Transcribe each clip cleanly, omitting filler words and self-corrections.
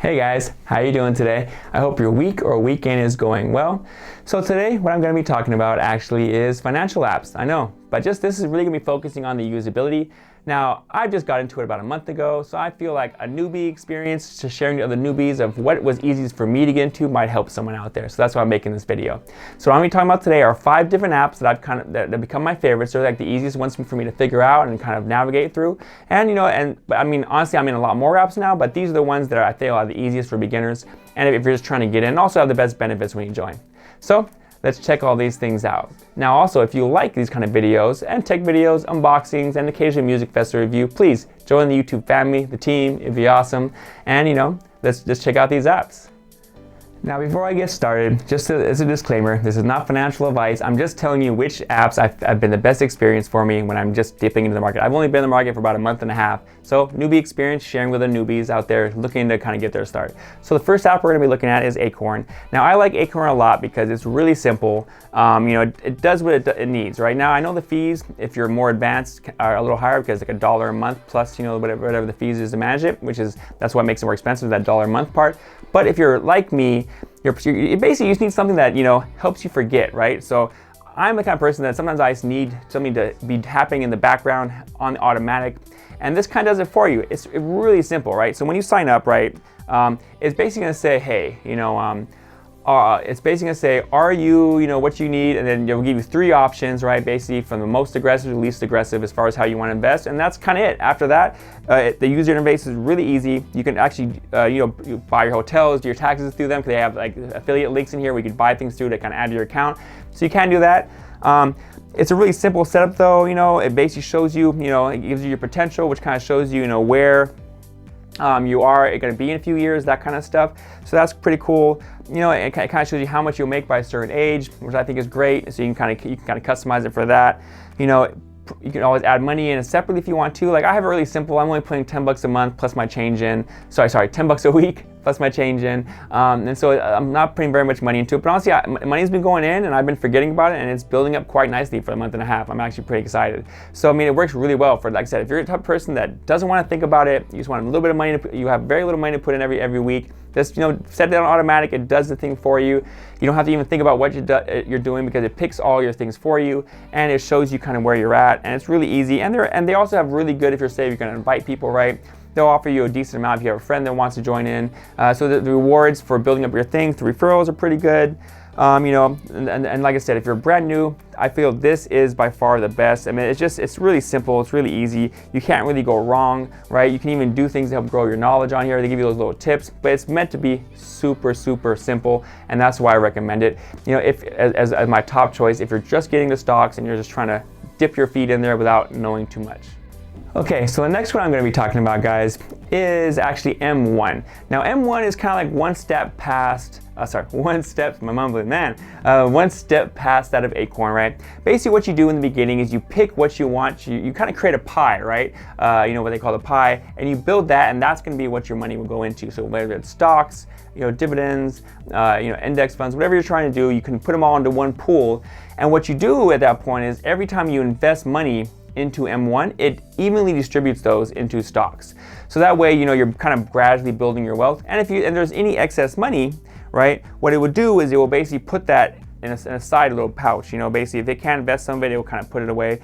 Hey guys, how you doing today? I hope your week or weekend is going well. So today, what I'm going to be talking about actually is financial apps. I know, but this is really going to be focusing on the usability. Now, I just got into it about a month ago, so I feel like a newbie experience to sharing to other newbies of what was easiest for me to get into might help someone out there. So that's why I'm making this video. So what I'm going to be talking about today are 5 different apps that that have become my favorites. They're like the easiest ones for me to figure out and kind of navigate through. And I mean, honestly, I'm in a lot more apps now, but these are the ones that I feel are the easiest for beginners. And if you're just trying to get in, also have the best benefits when you join. So let's check all these things out. Now also, if you like these kind of videos and tech videos, unboxings, and occasional music festival review, please join the YouTube family, the team, it'd be awesome. And let's just check out these apps. Now before I get started, just as a disclaimer, this is not financial advice. I'm just telling you which apps have been the best experience for me when I'm just dipping into the market. I've only been in the market for about a month and a half. So newbie experience, sharing with the newbies out there looking to kind of get their start. So the first app we're going to be looking at is Acorn. Now I like Acorn a lot because it's really simple. It does what it needs. Right now I know the fees, if you're more advanced, are a little higher because like $1 a month plus whatever the fees is to manage it, that's what makes it more expensive, that $1 a month part. But if you're like me, you basically just need something that helps you forget, right? So I'm the kind of person that sometimes I just need something to be happening in the background on automatic, and this kind of does it for you. It's really simple, right? So when you sign up, right, it's basically going to say, hey, it's basically going to say, are you, what you need, and then it'll give you 3 options, right? Basically from the most aggressive to least aggressive as far as how you want to invest, and that's kind of it. After that, the user interface is really easy. You can actually, you buy your hotels, do your taxes through them, because they have like affiliate links in here where you can buy things through to kind of add to your account. So you can do that. It's a really simple setup though. It basically shows you, it gives you your potential, which kind of shows you, where you are going to be in a few years, that kind of stuff. So that's pretty cool. It kind of shows you how much you'll make by a certain age, which I think is great. So you can kind of customize it for that. You can always add money in separately if you want to. Like I have it really simple. I'm only putting $10 a month plus my change in. Sorry, $10 a week plus my change in. And so I'm not putting very much money into it. But honestly, money's been going in and I've been forgetting about it, and it's building up quite nicely for a month and a half. I'm actually pretty excited. So I mean, it works really well for, like I said, if you're a type of person that doesn't want to think about it, you just want a little bit of money, you have very little money to put in every week. Just set it on automatic. It does the thing for you. You don't have to even think about what you're doing because it picks all your things for you, and it shows you kind of where you're at, and it's really easy. And they also have really good, if you're going to invite people, right? They'll offer you a decent amount if you have a friend that wants to join in. So the rewards for building up your thing, the referrals are pretty good. And like I said, if you're brand new, I feel this is by far the best. I mean, it's really simple. It's really easy. You can't really go wrong, right? You can even do things to help grow your knowledge on here. They give you those little tips, but it's meant to be super, super simple, and that's why I recommend it. As my top choice, if you're just getting the stocks and you're just trying to dip your feet in there without knowing too much. Okay, so the next one I'm going to be talking about, guys, is actually M1. Now, M1 is kind of like one step past that of Acorn, right? Basically, what you do in the beginning is you pick what you want. You kind of create a pie, right? What they call the pie, and you build that, and that's going to be what your money will go into. So whether it's stocks, dividends, index funds, whatever you're trying to do, you can put them all into one pool. And what you do at that point is every time you invest money into M1, it evenly distributes those into stocks. So that way, you're kind of gradually building your wealth. And if there's any excess money, right, what it would do is it will basically put that in a side little pouch. Basically, if they can't invest some of it, it will kind of put it away.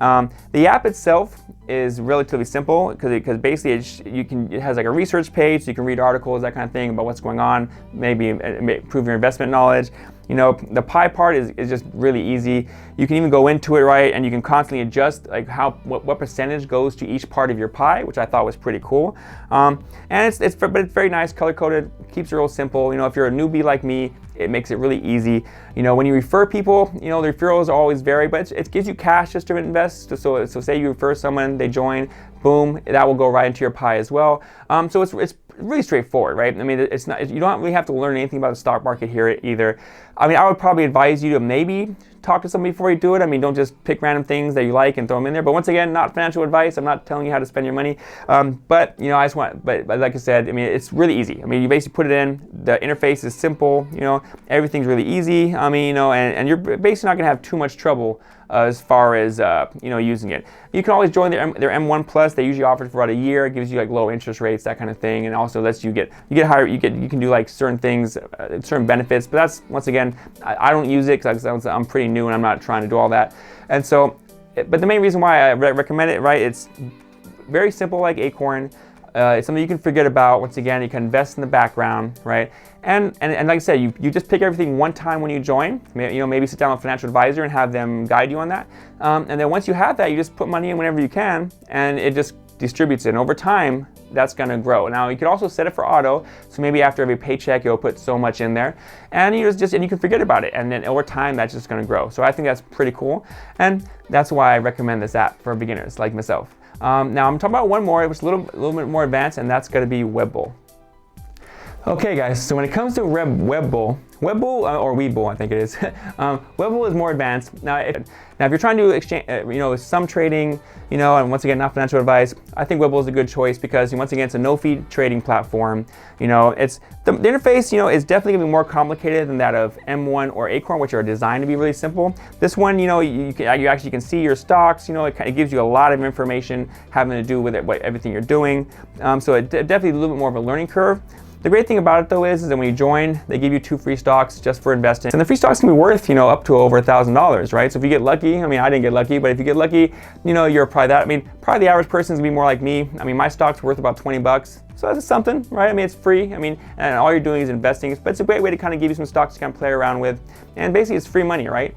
The app itself is relatively simple because basically it has like a research page, so you can read articles, that kind of thing, about what's going on, maybe improve your investment knowledge. The pie part is just really easy. You can even go into it, right, and you can constantly adjust like what percentage goes to each part of your pie, which I thought was pretty cool. And it's very nice, color coded, keeps it real simple. If you're a newbie like me, it makes it really easy. When you refer people, the referrals always vary, but it gives you cash just to invest. So say you refer someone, they join, boom, that will go right into your pie as well. So it's really straightforward, right? I mean, you don't really have to learn anything about the stock market here either. I mean, I would probably advise you to maybe talk to somebody before you do it. I mean, don't just pick random things that you like and throw them in there. But once again, not financial advice. I'm not telling you how to spend your money. But you know, but like I said, I mean, it's really easy. I mean, you basically put it in. The interface is simple. You know, everything's really easy. I mean, you know, and you're basically not going to have too much trouble as far as you know, using it. You can always join their M1 Plus. They usually offer it for about a year. It gives you like low interest rates, that kind of thing, and also lets you get higher. You can do like certain things, certain benefits. But that's, once again, I don't use it because I'm pretty new and I'm not trying to do all that. And so, but the main reason why I recommend it, right? It's very simple, like Acorn. It's something you can forget about. Once again, you can invest in the background, right? And like I said, you just pick everything one time when you join. You know, maybe sit down with a financial advisor and have them guide you on that. And then once you have that, you just put money in whenever you can, and it just distributes it. And over time, that's going to grow. Now, you could also set it for auto, so maybe after every paycheck, you'll put so much in there, and you can forget about it. And then over time, that's just going to grow. So I think that's pretty cool, and that's why I recommend this app for beginners like myself. Now I'm talking about one more, which is a little bit more advanced, and that's going to be Webull. Okay, guys. So when it comes to Webull, or Webull, I think it is. Webull is more advanced. Now, if you're trying to exchange, you know, some trading, you know, and once again, not financial advice, I think Webull is a good choice because, once again, it's a no-fee trading platform. You know, it's the interface, you know, is definitely gonna be more complicated than that of M1 or Acorn, which are designed to be really simple. This one, you know, you actually can see your stocks. You know, it kind of gives you a lot of information having to do with everything you're doing. So it definitely a little bit more of a learning curve. The great thing about it though is that when you join, they give you 2 free stocks just for investing. And the free stocks can be worth, you know, up to over $1,000, right? So if you get lucky, I mean, I didn't get lucky, but if you get lucky, you know, you're probably that. I mean, probably the average person's gonna be more like me. I mean, my stock's worth about 20 bucks. So that's something, right? I mean, it's free. I mean, and all you're doing is investing, but it's a great way to kind of give you some stocks to kind of play around with. And basically it's free money, right?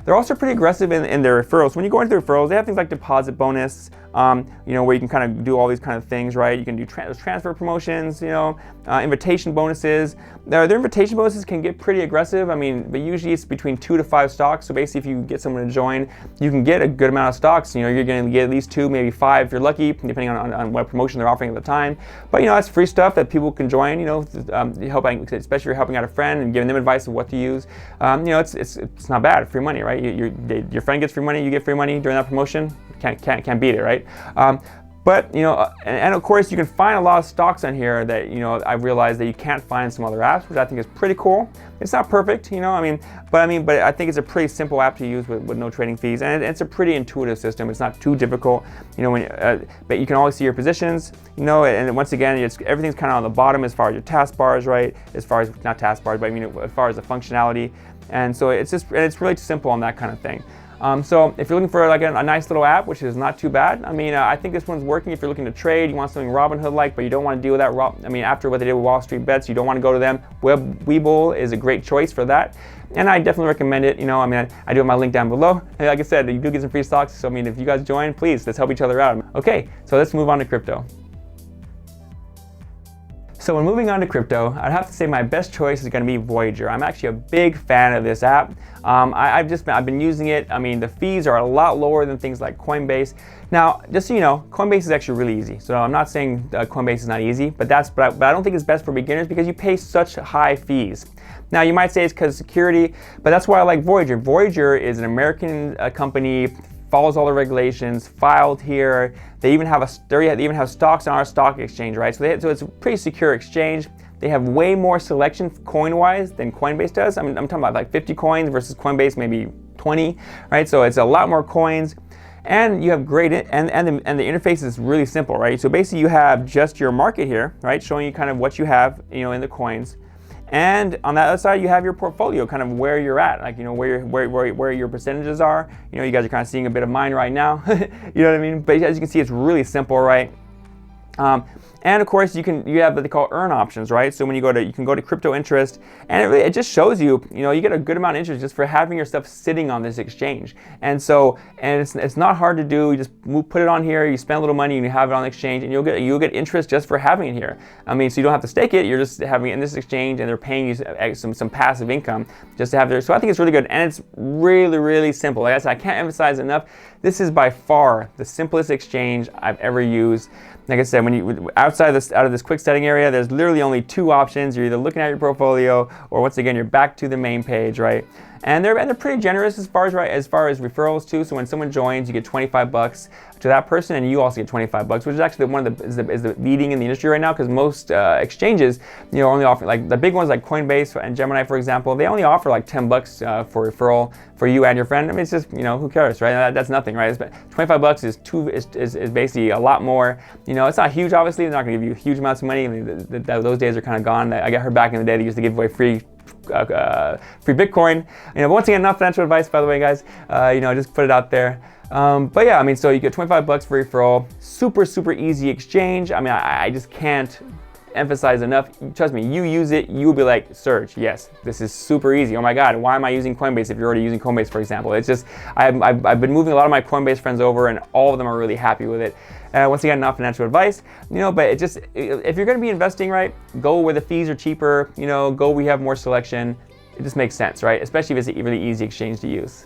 They're also pretty aggressive in their referrals. When you go into the referrals, they have things like deposit bonus, you know, where you can kind of do all these kind of things, right? You can do transfer promotions, you know, invitation bonuses. Their invitation bonuses can get pretty aggressive. I mean, but usually it's between 2 to 5 stocks. So basically, if you get someone to join, you can get a good amount of stocks. You know, you're going to get at least 2, maybe 5 if you're lucky, depending on what promotion they're offering at the time. But you know, that's free stuff that people can join. You know, helping, especially if you're helping out a friend and giving them advice of what to use. You know, it's not bad. Free money, right? Your friend gets free money, you get free money during that promotion. Can't beat it, right? But you know, and of course, you can find a lot of stocks on here that, you know, I've realized that you can't find in some other apps, which I think is pretty cool. It's not perfect, you know. But I think it's a pretty simple app to use with no trading fees, and it's a pretty intuitive system. It's not too difficult, you know. But you can always see your positions, you know. And once again, everything's kind of on the bottom as far as your taskbars, right? As far as not taskbars, but I mean as far as the functionality. And so it's really simple on that kind of thing. So if you're looking for like a nice little app, which is not too bad, I mean, I think this one's working. If you're looking to trade, you want something Robinhood-like, but you don't want to deal with that. I mean, after what they did with Wall Street Bets, you don't want to go to them. Webull is a great choice for that, and I definitely recommend it. You know, I mean, I do have my link down below. And like I said, you do get some free stocks. So I mean, if you guys join, please, let's help each other out. Okay, so let's move on to crypto. So when moving on to crypto, I'd have to say my best choice is going to be Voyager. I'm actually a big fan of this app. I've been using it. I mean, the fees are a lot lower than things like Coinbase. Now, just so you know, Coinbase is actually really easy. So I'm not saying Coinbase is not easy, but I don't think it's best for beginners because you pay such high fees. Now, you might say it's because of security, but that's why I like Voyager. Voyager is an American company, follows all the regulations, filed here. They even have stocks on our stock exchange, right? So it's a pretty secure exchange. They have way more selection coin-wise than Coinbase does. I'm talking about like 50 coins versus Coinbase maybe 20, right? So it's a lot more coins, and you have great and the interface is really simple, right? So basically, you have just your market here, right, showing you kind of what you have, you know, in the coins. And on that other side, you have your portfolio, kind of where you're at, like, you know, where your percentages are. You know, you guys are kind of seeing a bit of mine right now. You know what I mean? But as you can see, it's really simple, right? And of course, you have what they call earn options, right? So when you can go to crypto interest, and it just shows you, you know, you get a good amount of interest just for having your stuff sitting on this exchange. And it's not hard to do. You just put it on here, you spend a little money, and you have it on the exchange, and you'll get interest just for having it here. I mean, so you don't have to stake it. You're just having it in this exchange, and they're paying you some passive income just to have there. So I think it's really good, and it's really, really simple. Like I said, I can't emphasize enough. This is by far the simplest exchange I've ever used. like I said, when you out of this quick setting area, there's literally only 2 options. You're either looking at your portfolio, or once again, you're back to the main page, right? And they're pretty generous as far as referrals too. So when someone joins, you get 25 bucks to that person, and you also get 25 bucks, which is actually one of the leading in the industry right now, because most exchanges, you know, only offer, like the big ones like Coinbase and Gemini, for example, they only offer like 10 bucks for referral for you and your friend. I mean, it's just, you know, who cares, right? That's nothing, right? 25 bucks is basically a lot more. You know, it's not huge, obviously. They're not going to give you huge amounts of money. I mean, those days are kind of gone. I got heard back in the day they used to give away free Bitcoin. You know, but once again, not financial advice, by the way, guys. You know, just put it out there. But yeah, I mean, so you get 25 bucks for referral. Super easy exchange. I mean, I just can't emphasize enough. Trust me, you use it, you will be like, Serge, yes, this is super easy. Oh my God, why am I using Coinbase if you're already using Coinbase, for example? It's just, I've been moving a lot of my Coinbase friends over, and all of them are really happy with it. Once again, not financial advice, you know, but it just, if you're going to be investing, right, go where the fees are cheaper, you know, go where you have more selection. It just makes sense, right? Especially if it's a really easy exchange to use.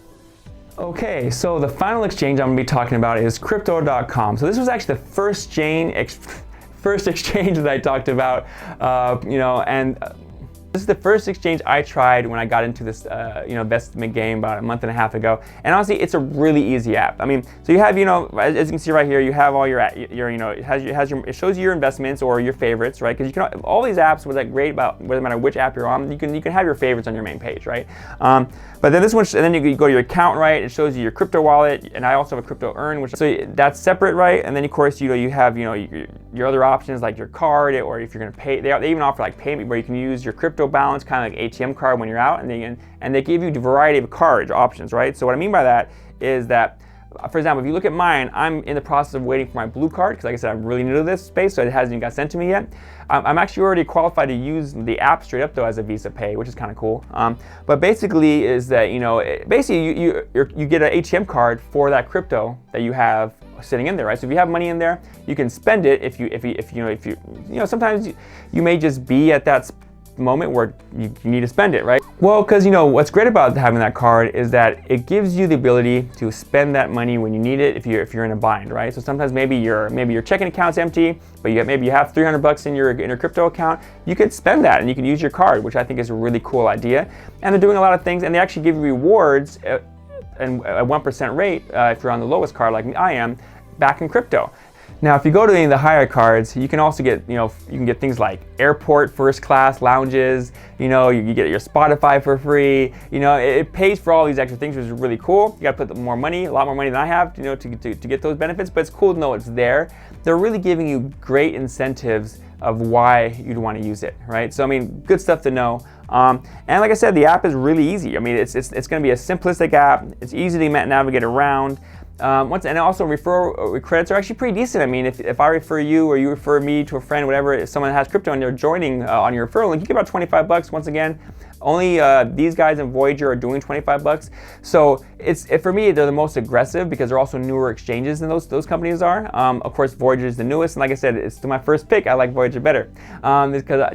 Okay, so the final exchange I'm going to be talking about is Crypto.com. So this was actually the first exchange that I talked about, you know, and this is the first exchange I tried when I got into this, you know, investment game about a month and a half ago. And honestly, it's a really easy app. I mean, so you have, you know, as you can see right here, you have all your you know, it shows you your investments or your favorites, right? Because you can, all these apps, what's that great about, no matter which app you're on, you can have your favorites on your main page, right? But then this one, and then you go to your account, right? It shows you your crypto wallet, and I also have a crypto earn, which, so that's separate, right? And then of course, you know, you have, you know, your other options like your card, or if you're gonna pay, they even offer like payment where you can use your crypto balance, kind of like ATM card when you're out, and they give you a variety of card options, right? So what I mean by that is that, for example, if you look at mine, I'm in the process of waiting for my blue card, because like I said, I'm really new to this space, so it hasn't even got sent to me yet. I'm actually already qualified to use the app straight up though as a Visa Pay, which is kind of cool. But basically is that, you know, basically you get an ATM card for that crypto that you have sitting in there, right? So if you have money in there, you can spend it if you know, sometimes you may just be at that moment where you need to spend it, right? Well, because you know what's great about having that card is that it gives you the ability to spend that money when you need it if you're in a bind, right? So sometimes maybe your checking account's empty, but maybe you have 300 bucks in your crypto account. You could spend that and you can use your card, which I think is a really cool idea. And they're doing a lot of things, and they actually give you rewards and a 1% rate if you're on the lowest card like I am, back in crypto. Now, if you go to any of the higher cards, you can also get, you know, you can get things like airport first class lounges, you know, you get your Spotify for free, you know, it pays for all these extra things, which is really cool. You got to put more money, a lot more money than I have, you know, to get those benefits, but it's cool to know it's there. They're really giving you great incentives of why you'd want to use it, right? So, I mean, good stuff to know. And like I said, the app is really easy. I mean, it's going to be a simplistic app. It's easy to navigate around. And also referral credits are actually pretty decent. I mean, if I refer you or you refer me to a friend, whatever, if someone has crypto and they're joining on your referral link, you get about 25 bucks. Once again, only these guys in Voyager are doing 25 bucks. So for me, they're the most aggressive because they're also newer exchanges than those companies are. Of course, Voyager is the newest, and like I said, it's still my first pick. I like Voyager better,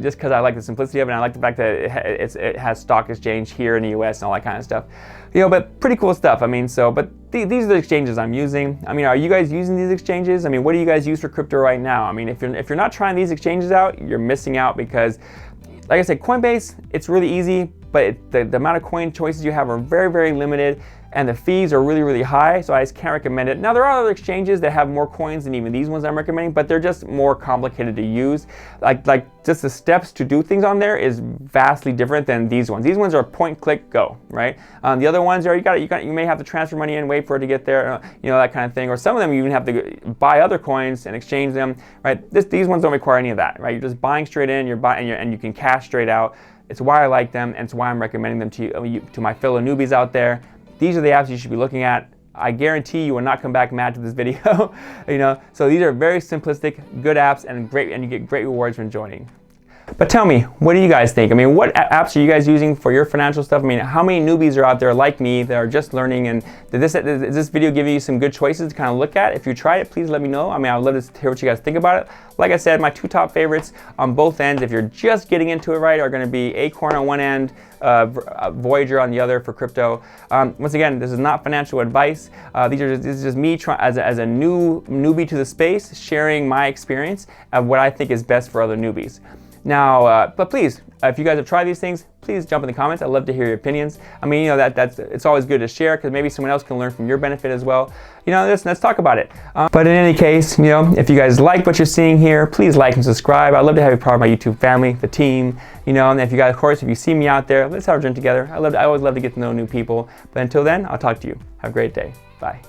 just because I like the simplicity of it, and I like the fact that it has stock exchange here in the US and all that kind of stuff. You know, but pretty cool stuff. I mean, but these are the exchanges I'm using. I mean, are you guys using these exchanges? I mean, what do you guys use for crypto right now? I mean, if you're not trying these exchanges out, you're missing out because, like I said, Coinbase, it's really easy, but the amount of coin choices you have are very limited, and the fees are really high, so I just can't recommend it. Now, there are other exchanges that have more coins than even these ones I'm recommending, but they're just more complicated to use. Like just the steps to do things on there is vastly different than these ones. These ones are point, click, go, right? The other ones are you may have to transfer money in, wait for it to get there, you know, that kind of thing. Or some of them you even have to buy other coins and exchange them, right? These ones don't require any of that, right? You're just buying straight in, and you can cash straight out. It's why I like them, and it's why I'm recommending them to my fellow newbies out there. These are the apps you should be looking at. I guarantee you will not come back mad to this video. You know, so these are very simplistic, good apps, and you get great rewards from joining. But tell me, what do you guys think? I mean, what apps are you guys using for your financial stuff? I mean, how many newbies are out there like me that are just learning? And did this video give you some good choices to kind of look at? If you tried it, please let me know. I mean, I would love to hear what you guys think about it. Like I said, my two top favorites on both ends, if you're just getting into it right, are going to be Acorn on one end, Voyager on the other for crypto. Once again, this is not financial advice. This is just me as a newbie to the space, sharing my experience of what I think is best for other newbies. Now, but please, if you guys have tried these things, please jump in the comments. I'd love to hear your opinions. I mean, you know, it's always good to share because maybe someone else can learn from your benefit as well. You know, let's talk about it. But in any case, you know, if you guys like what you're seeing here, please like and subscribe. I'd love to have you part of my YouTube family, the team. You know, and if you guys, of course, if you see me out there, let's have a drink together. I always love to get to know new people. But until then, I'll talk to you. Have a great day. Bye.